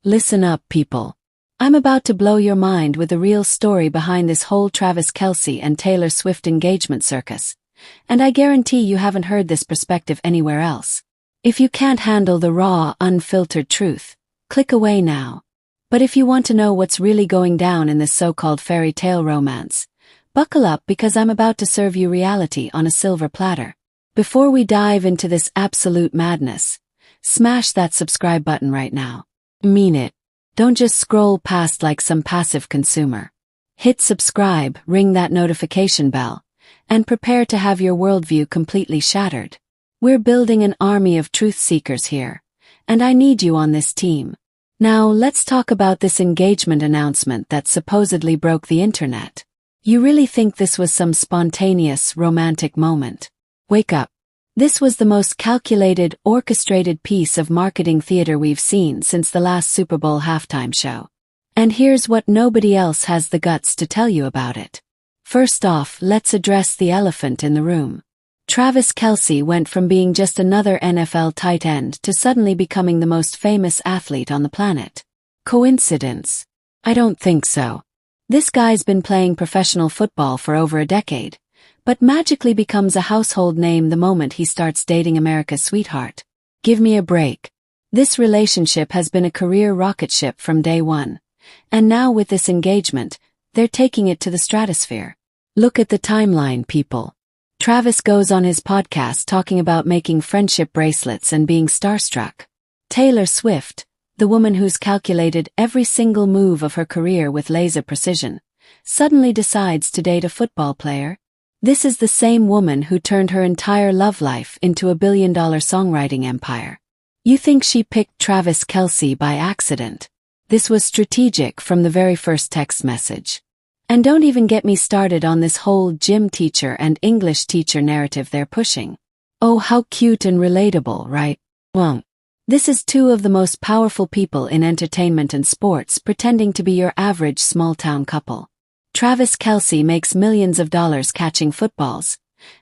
Listen up, people. I'm about to blow your mind with the real story behind this whole Travis Kelce and Taylor Swift engagement circus. And I guarantee you haven't heard this perspective anywhere else. If you can't handle the raw, unfiltered truth, click away now. But if you want to know what's really going down in this so-called fairy tale romance, buckle up because I'm about to serve you reality on a silver platter. Before we dive into this absolute madness, smash that subscribe button right now. Mean it. Don't just scroll past like some passive consumer. Hit subscribe, ring that notification bell, and prepare to have your worldview completely shattered. We're building an army of truth seekers here, and I need you on this team. Now let's talk about this engagement announcement that supposedly broke the internet. You really think this was some spontaneous, romantic moment? Wake up. This was the most calculated, orchestrated piece of marketing theater we've seen since the last Super Bowl halftime show. And here's what nobody else has the guts to tell you about it. First off, let's address the elephant in the room. Travis Kelce went from being just another NFL tight end to suddenly becoming the most famous athlete on the planet. Coincidence? I don't think so. This guy's been playing professional football for over a decade, but magically becomes a household name the moment he starts dating America's sweetheart. Give me a break. This relationship has been a career rocket ship from day one, and now with this engagement, they're taking it to the stratosphere. Look at the timeline, people. Travis goes on his podcast talking about making friendship bracelets and being starstruck. Taylor Swift, the woman who's calculated every single move of her career with laser precision, suddenly decides to date a football player. This is the same woman who turned her entire love life into a billion-dollar songwriting empire. You think she picked Travis Kelce by accident? This was strategic from the very first text message. And don't even get me started on this whole gym teacher and English teacher narrative they're pushing. Oh, how cute and relatable, right? Well, this is two of the most powerful people in entertainment and sports pretending to be your average small-town couple. Travis Kelce makes millions of dollars catching footballs,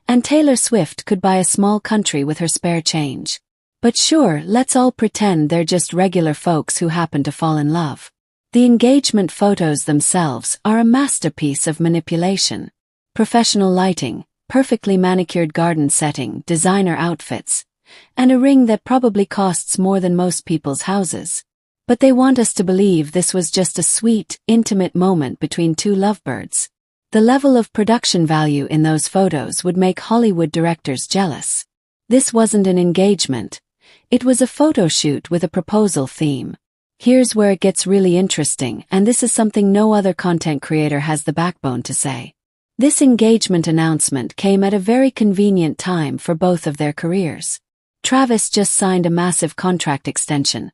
and Taylor Swift could buy a small country with her spare change. But sure, let's all pretend they're just regular folks who happen to fall in love. The engagement photos themselves are a masterpiece of manipulation. Professional lighting, perfectly manicured garden setting, designer outfits, and a ring that probably costs more than most people's houses. But they want us to believe this was just a sweet, intimate moment between two lovebirds. The level of production value in those photos would make Hollywood directors jealous. This wasn't an engagement. It was a photo shoot with a proposal theme. Here's where it gets really interesting, and this is something no other content creator has the backbone to say. This engagement announcement came at a very convenient time for both of their careers. Travis just signed a massive contract extension,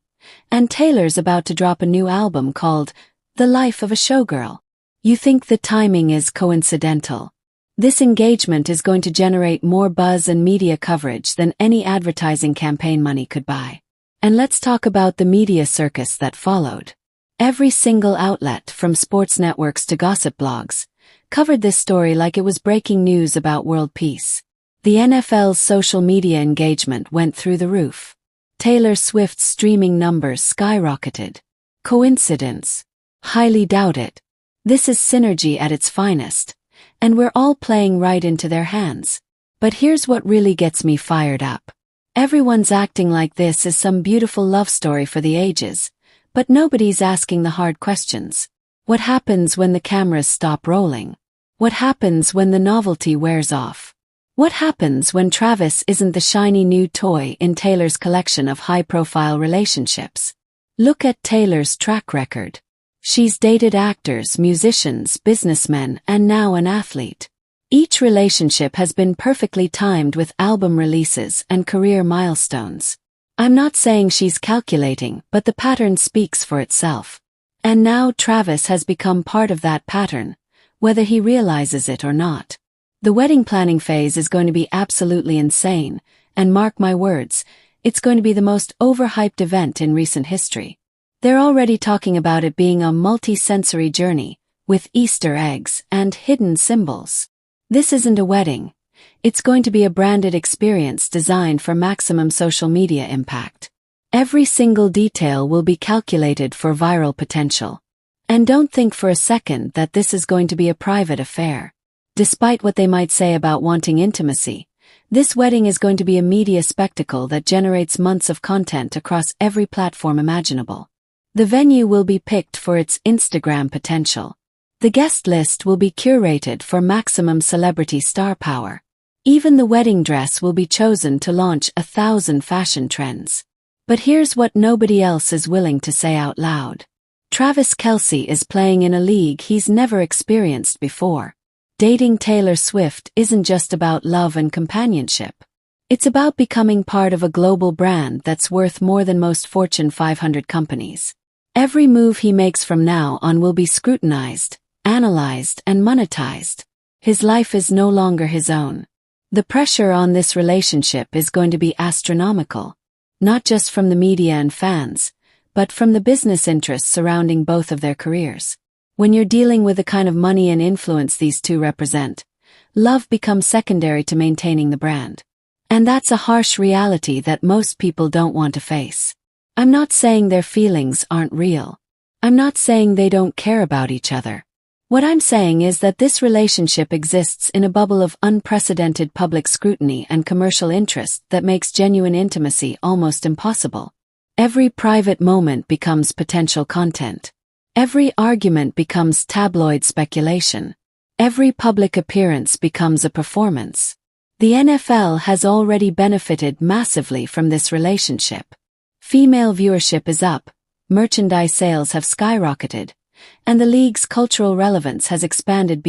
and Taylor's about to drop a new album called The Life of a Showgirl. You think the timing is coincidental? This engagement is going to generate more buzz and media coverage than any advertising campaign money could buy. And let's talk about the media circus that followed. Every single outlet, from sports networks to gossip blogs, covered this story like it was breaking news about world peace. The NFL's social media engagement went through the roof. Taylor Swift's streaming numbers skyrocketed. Coincidence? Highly doubt it. This is synergy at its finest, and we're all playing right into their hands. But here's what really gets me fired up. Everyone's acting like this is some beautiful love story for the ages, but nobody's asking the hard questions. What happens when the cameras stop rolling? What happens when the novelty wears off? What happens when Travis isn't the shiny new toy in Taylor's collection of high-profile relationships? Look at Taylor's track record. She's dated actors, musicians, businessmen, and now an athlete. Each relationship has been perfectly timed with album releases and career milestones. I'm not saying she's calculating, but the pattern speaks for itself. And now Travis has become part of that pattern, whether he realizes it or not. The wedding planning phase is going to be absolutely insane, and mark my words, it's going to be the most overhyped event in recent history. They're already talking about it being a multi-sensory journey, with Easter eggs and hidden symbols. This isn't a wedding. It's going to be a branded experience designed for maximum social media impact. Every single detail will be calculated for viral potential. And don't think for a second that this is going to be a private affair. Despite what they might say about wanting intimacy, this wedding is going to be a media spectacle that generates months of content across every platform imaginable. The venue will be picked for its Instagram potential. The guest list will be curated for maximum celebrity star power. Even the wedding dress will be chosen to launch 1,000 fashion trends. But here's what nobody else is willing to say out loud. Travis Kelce is playing in a league he's never experienced before. Dating Taylor Swift isn't just about love and companionship. It's about becoming part of a global brand that's worth more than most Fortune 500 companies. Every move he makes from now on will be scrutinized, analyzed, and monetized. His life is no longer his own. The pressure on this relationship is going to be astronomical, not just from the media and fans, but from the business interests surrounding both of their careers. When you're dealing with the kind of money and influence these two represent, love becomes secondary to maintaining the brand. And that's a harsh reality that most people don't want to face. I'm not saying their feelings aren't real. I'm not saying they don't care about each other. What I'm saying is that this relationship exists in a bubble of unprecedented public scrutiny and commercial interest that makes genuine intimacy almost impossible. Every private moment becomes potential content. Every argument becomes tabloid speculation. Every public appearance becomes a performance. The NFL has already benefited massively from this relationship. Female viewership is up, merchandise sales have skyrocketed, and the league's cultural relevance has expanded